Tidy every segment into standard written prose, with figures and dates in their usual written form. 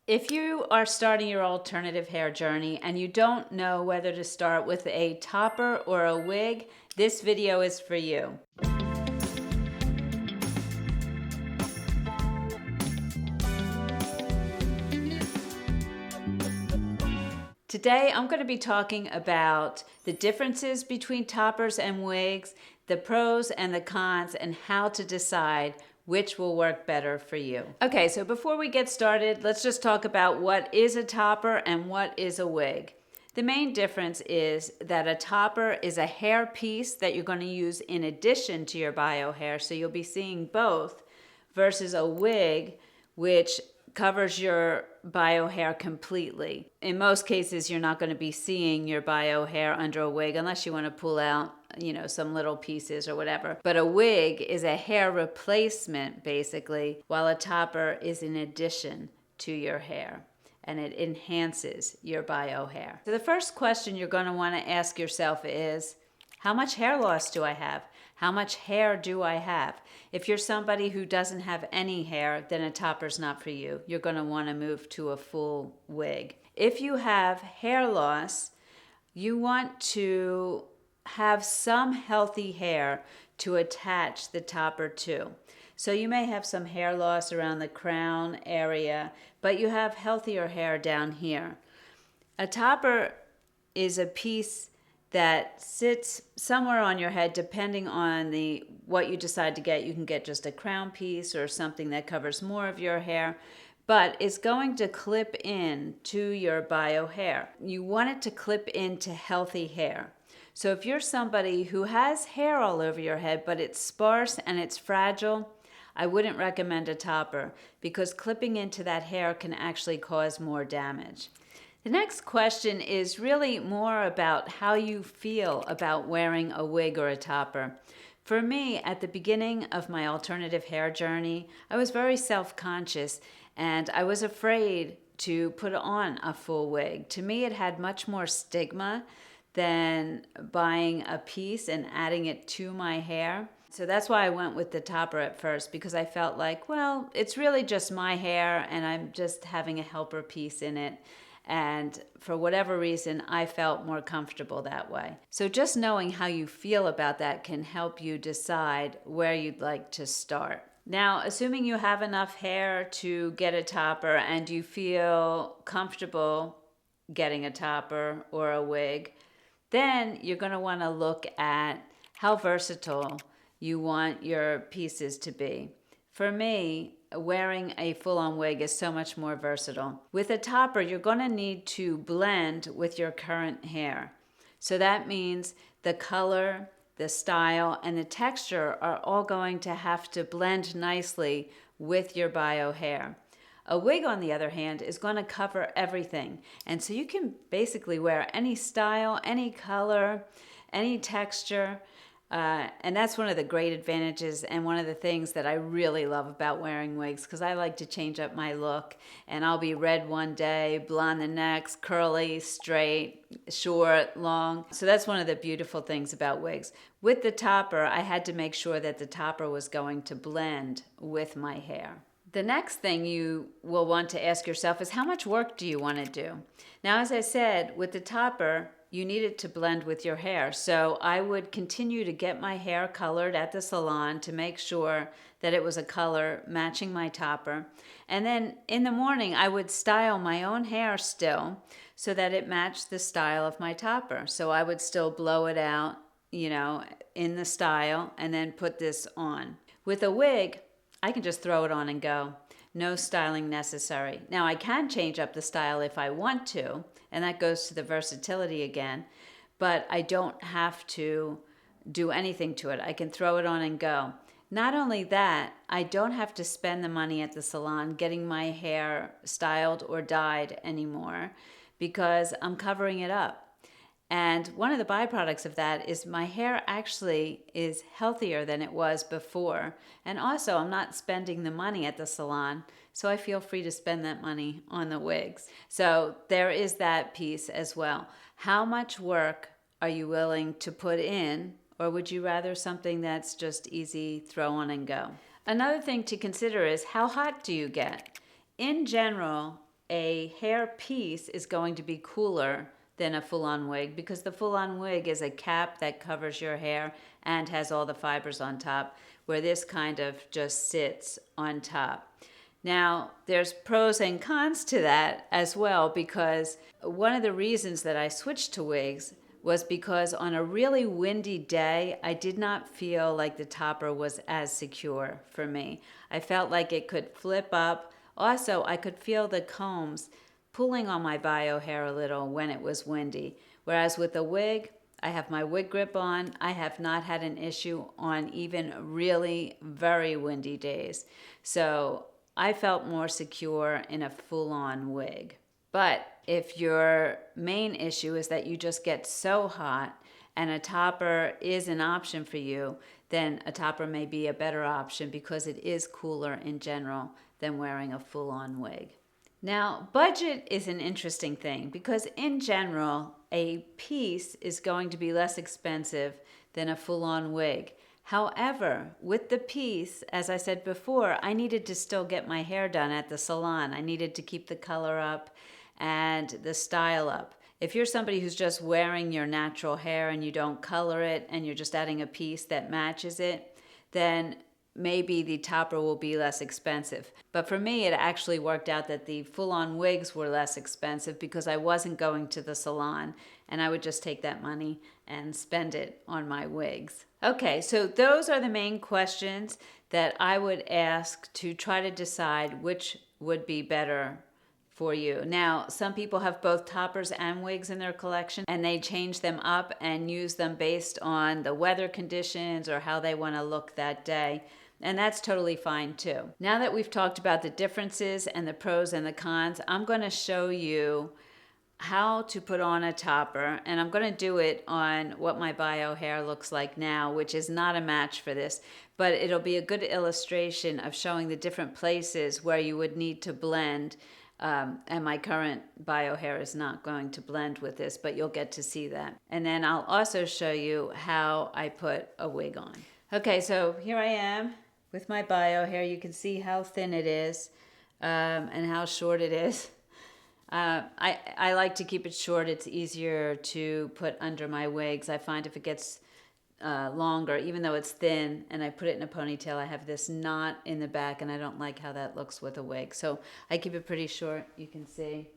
If you are starting your alternative hair journey and you don't know whether to start with a topper or a wig, this video is for you. Today I'm going to be talking about the differences between toppers and wigs, the pros and the cons, and how to decide which will work better for you. Okay, so before we get started, let's just talk about what is a topper and what is a wig. The main difference is that a topper is a hair piece that you're going to use in addition to your bio hair, so you'll be seeing both, versus a wig, which covers your bio hair completely. In most cases, you're not going to be seeing your bio hair under a wig unless you want to pull out, some little pieces or whatever. But a wig is a hair replacement, basically, while a topper is in addition to your hair, and it enhances your bio hair. So the first question you're going to want to ask yourself is, how much hair loss do I have? How much hair do I have? If you're somebody who doesn't have any hair, then a topper's not for you. You're going to want to move to a full wig. If you have hair loss, you want to have some healthy hair to attach the topper to. So you may have some hair loss around the crown area, but you have healthier hair down here. A topper is a piece that sits somewhere on your head depending on what you decide to get. You can get just a crown piece or something that covers more of your hair, but it's going to clip in to your bio hair. You want it to clip into healthy hair. So if you're somebody who has hair all over your head, but it's sparse and it's fragile, I wouldn't recommend a topper because clipping into that hair can actually cause more damage. The next question is really more about how you feel about wearing a wig or a topper. For me, at the beginning of my alternative hair journey, I was very self-conscious and I was afraid to put on a full wig. To me, it had much more stigma than buying a piece and adding it to my hair. So that's why I went with the topper at first, because I felt like, well, it's really just my hair and I'm just having a helper piece in it. And for whatever reason, I felt more comfortable that way. So just knowing how you feel about that can help you decide where you'd like to start. Now, assuming you have enough hair to get a topper and you feel comfortable getting a topper or a wig, then you're going to want to look at how versatile you want your pieces to be. For me, wearing a full-on wig is so much more versatile. With a topper, you're going to need to blend with your current hair. So that means the color, the style, and the texture are all going to have to blend nicely with your bio hair. A wig, on the other hand, is going to cover everything. And so you can basically wear any style, any color, any texture. And that's one of the great advantages and one of the things that I really love about wearing wigs, because I like to change up my look, and I'll be red one day, blonde the next, curly, straight, short, long. So that's one of the beautiful things about wigs. With the topper, I had to make sure that the topper was going to blend with my hair. The next thing you will want to ask yourself is, how much work do you want to do? Now, as I said, with the topper, you need it to blend with your hair. So I would continue to get my hair colored at the salon to make sure that it was a color matching my topper. And then in the morning, I would style my own hair still so that it matched the style of my topper. So I would still blow it out, in the style, and then put this on. With a wig, I can just throw it on and go. No styling necessary. Now, I can change up the style if I want to, and that goes to the versatility again, but I don't have to do anything to it. I can throw it on and go. Not only that, I don't have to spend the money at the salon getting my hair styled or dyed anymore because I'm covering it up. And one of the byproducts of that is my hair actually is healthier than it was before. And also, I'm not spending the money at the salon, so I feel free to spend that money on the wigs. So there is that piece as well. How much work are you willing to put in, or would you rather something that's just easy, throw on and go? Another thing to consider is, how hot do you get? In general, a hair piece is going to be cooler than a full-on wig, because the full-on wig is a cap that covers your hair and has all the fibers on top, where this kind of just sits on top. Now, there's pros and cons to that as well, because one of the reasons that I switched to wigs was because on a really windy day, I did not feel like the topper was as secure for me. I felt like it could flip up. Also, I could feel the combs pulling on my bio hair a little when it was windy. Whereas with a wig, I have my wig grip on. I have not had an issue on even really very windy days. So I felt more secure in a full-on wig. But if your main issue is that you just get so hot and a topper is an option for you, then a topper may be a better option because it is cooler in general than wearing a full-on wig. Now, budget is an interesting thing because in general, a piece is going to be less expensive than a full-on wig. However, with the piece, as I said before, I needed to still get my hair done at the salon. I needed to keep the color up and the style up. If you're somebody who's just wearing your natural hair and you don't color it and you're just adding a piece that matches it, then maybe the topper will be less expensive. But for me, it actually worked out that the full-on wigs were less expensive because I wasn't going to the salon and I would just take that money and spend it on my wigs. Okay, so those are the main questions that I would ask to try to decide which would be better for you. Now, some people have both toppers and wigs in their collection and they change them up and use them based on the weather conditions or how they want to look that day. And that's totally fine too. Now that we've talked about the differences and the pros and the cons, I'm going to show you how to put on a topper, and I'm going to do it on what my bio hair looks like now, which is not a match for this, but it'll be a good illustration of showing the different places where you would need to blend. And my current bio hair is not going to blend with this, but you'll get to see that. And then I'll also show you how I put a wig on. Okay, so here I am with my bio hair. You can see how thin it is and how short it is. I like to keep it short. It's easier to put under my wigs. I find if it gets longer, even though it's thin, and I put it in a ponytail, I have this knot in the back, and I don't like how that looks with a wig. So I keep it pretty short. You can see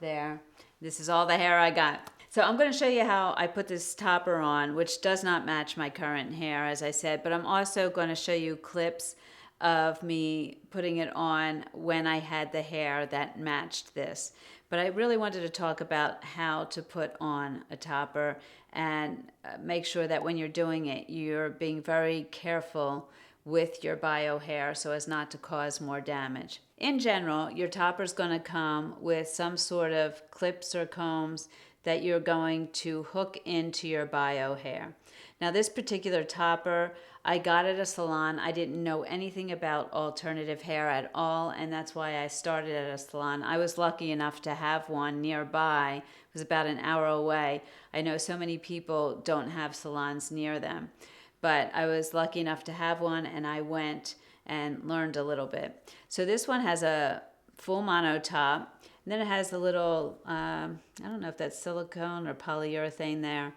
there. This is all the hair I got. So I'm going to show you how I put this topper on, which does not match my current hair, as I said, but I'm also going to show you clips of me putting it on when I had the hair that matched this. But I really wanted to talk about how to put on a topper and make sure that when you're doing it, you're being very careful with your bio hair so as not to cause more damage. In general, your topper is going to come with some sort of clips or combs that you're going to hook into your bio hair. Now, this particular topper, I got at a salon. I didn't know anything about alternative hair at all, and that's why I started at a salon. I was lucky enough to have one nearby. It was about an hour away. I know so many people don't have salons near them, but I was lucky enough to have one, and I went and learned a little bit. So this one has a full mono top, and then it has a little, I don't know if that's silicone or polyurethane there.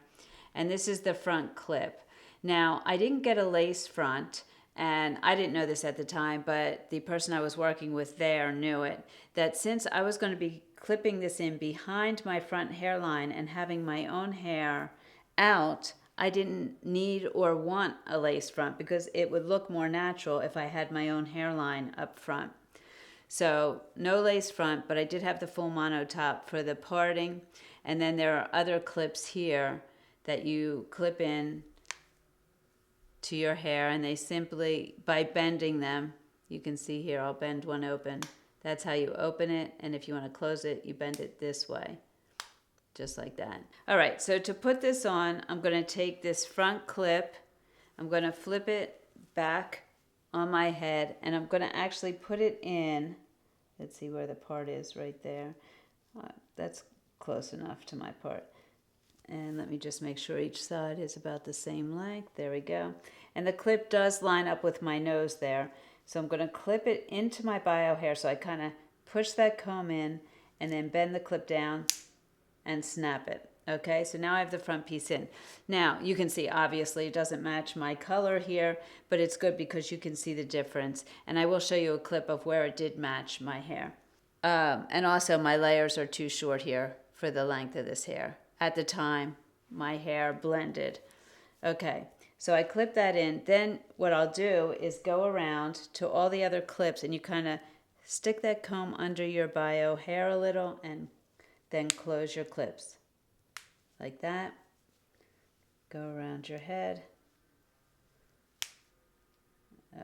And this is the front clip. Now, I didn't get a lace front, and I didn't know this at the time, but the person I was working with there knew it, that since I was going to be clipping this in behind my front hairline and having my own hair out, I didn't need or want a lace front because it would look more natural if I had my own hairline up front. So no lace front, but I did have the full mono top for the parting. And then there are other clips here that you clip in to your hair, and they simply, by bending them, you can see here, I'll bend one open. That's how you open it, and if you want to close it, you bend it this way, just like that. All right, so to put this on, I'm going to take this front clip, I'm going to flip it back on my head, and I'm going to actually put it in. Let's see where the part is right there. That's close enough to my part. And let me just make sure each side is about the same length. There we go. And the clip does line up with my nose there. So I'm going to clip it into my bio hair. So I kind of push that comb in, and then bend the clip down and snap it. Okay, so now I have the front piece in. Now, you can see, obviously, it doesn't match my color here, but it's good because you can see the difference. And I will show you a clip of where it did match my hair. And also, my layers are too short here for the length of this hair. At the time, my hair blended. Okay, so I clip that in. Then what I'll do is go around to all the other clips, and you kind of stick that comb under your bio hair a little, and then close your clips. Like that. Go around your head.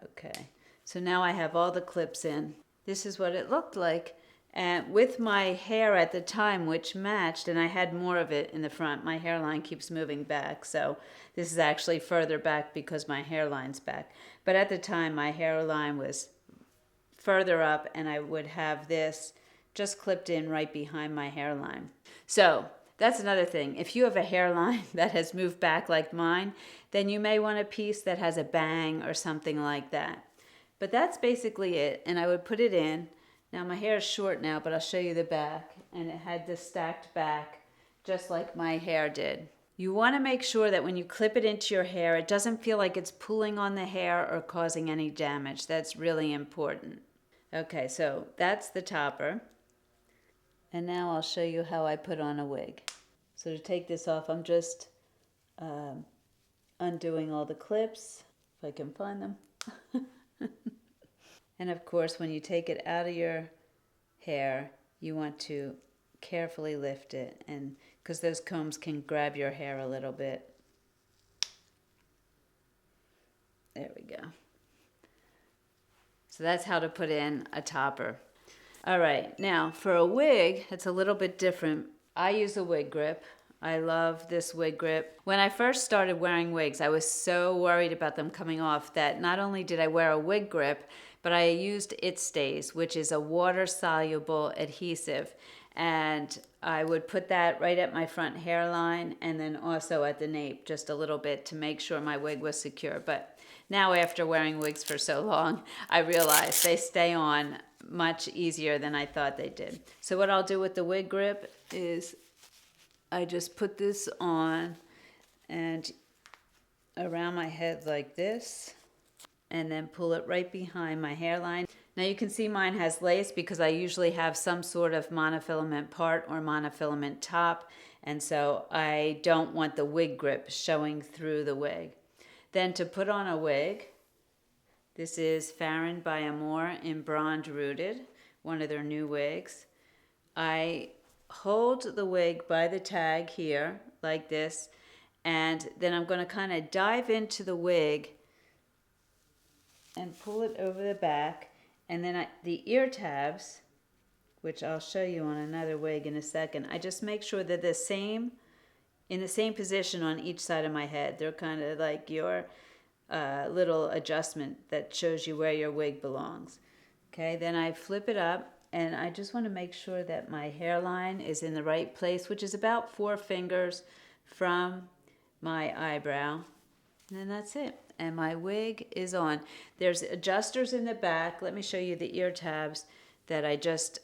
Okay, so now I have all the clips in. This is what it looked like. And with my hair at the time, which matched, and I had more of it in the front, my hairline keeps moving back. So this is actually further back because my hairline's back. But at the time, my hairline was further up, and I would have this just clipped in right behind my hairline. So that's another thing. If you have a hairline that has moved back like mine, then you may want a piece that has a bang or something like that. But that's basically it. And I would put it in. Now my hair is short now, but I'll show you the back. And it had this stacked back, just like my hair did. You want to make sure that when you clip it into your hair, it doesn't feel like it's pulling on the hair or causing any damage. That's really important. Okay, so that's the topper. And now I'll show you how I put on a wig. So to take this off, I'm just undoing all the clips, if I can find them. And of course, when you take it out of your hair, you want to carefully lift it, and because those combs can grab your hair a little bit. There we go. So that's how to put in a topper. All right, now for a wig, it's a little bit different. I use a wig grip. I love this wig grip. When I first started wearing wigs, I was so worried about them coming off that not only did I wear a wig grip, but I used It Stays, which is a water-soluble adhesive. And I would put that right at my front hairline and then also at the nape just a little bit to make sure my wig was secure. But now after wearing wigs for so long, I realize they stay on much easier than I thought they did. So what I'll do with the wig grip is I just put this on and around my head like this, and then pull it right behind my hairline. Now you can see mine has lace because I usually have some sort of monofilament part or monofilament top, and so I don't want the wig grip showing through the wig. Then to put on a wig, this is Favorite by Amore in Blonde Rooted, one of their new wigs. I hold the wig by the tag here like this, and then I'm going to kind of dive into the wig and pull it over the back, and then the ear tabs, which I'll show you on another wig in a second, I just make sure they're in the same position on each side of my head. They're kind of like your little adjustment that shows you where your wig belongs. Okay, then I flip it up, and I just want to make sure that my hairline is in the right place, which is about 4 fingers from my eyebrow. And then that's it. And my wig is on. There's adjusters in the back. Let me show you the ear tabs that I just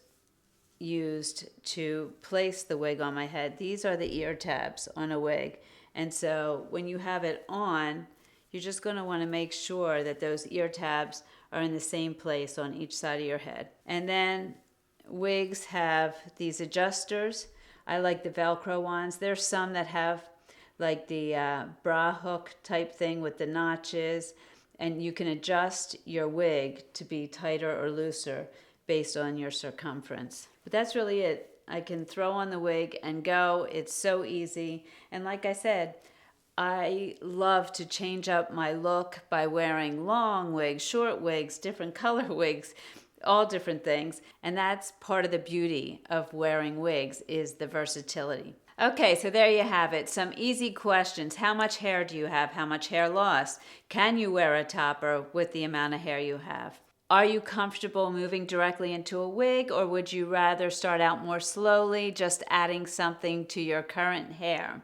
used to place the wig on my head. These are the ear tabs on a wig. And so when you have it on, you're just going to want to make sure that those ear tabs are in the same place on each side of your head. And then wigs have these adjusters. I like the Velcro ones. There's some that have like the bra hook type thing with the notches, and you can adjust your wig to be tighter or looser based on your circumference. But that's really it. I can throw on the wig and go. It's so easy. And like I said, I love to change up my look by wearing long wigs, short wigs, different color wigs, all different things. And that's part of the beauty of wearing wigs, is the versatility. Okay, so there you have it. Some easy questions. How much hair do you have? How much hair loss? Can you wear a topper with the amount of hair you have? Are you comfortable moving directly into a wig, or would you rather start out more slowly, just adding something to your current hair?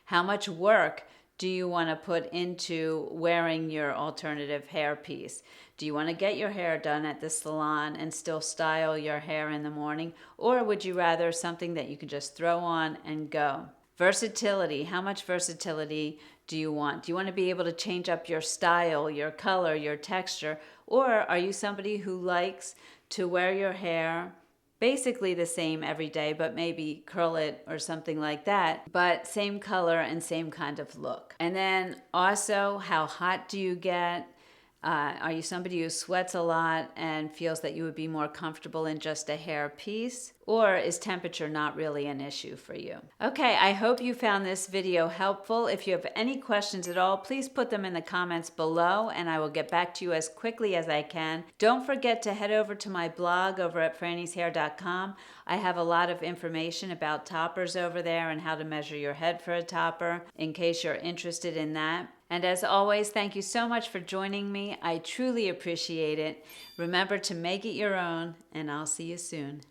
How much work do you want to put into wearing your alternative hairpiece? Do you want to get your hair done at the salon and still style your hair in the morning? Or would you rather something that you can just throw on and go? Versatility. How much versatility do you want? Do you want to be able to change up your style, your color, your texture? Or are you somebody who likes to wear your hair basically the same every day, but maybe curl it or something like that, but same color and same kind of look? And then also, how hot do you get? Are you somebody who sweats a lot and feels that you would be more comfortable in just a hair piece? Or is temperature not really an issue for you? Okay, I hope you found this video helpful. If you have any questions at all, please put them in the comments below and I will get back to you as quickly as I can. Don't forget to head over to my blog over at frannieshair.com. I have a lot of information about toppers over there and how to measure your head for a topper in case you're interested in that. And as always, thank you so much for joining me. I truly appreciate it. Remember to make it your own, and I'll see you soon.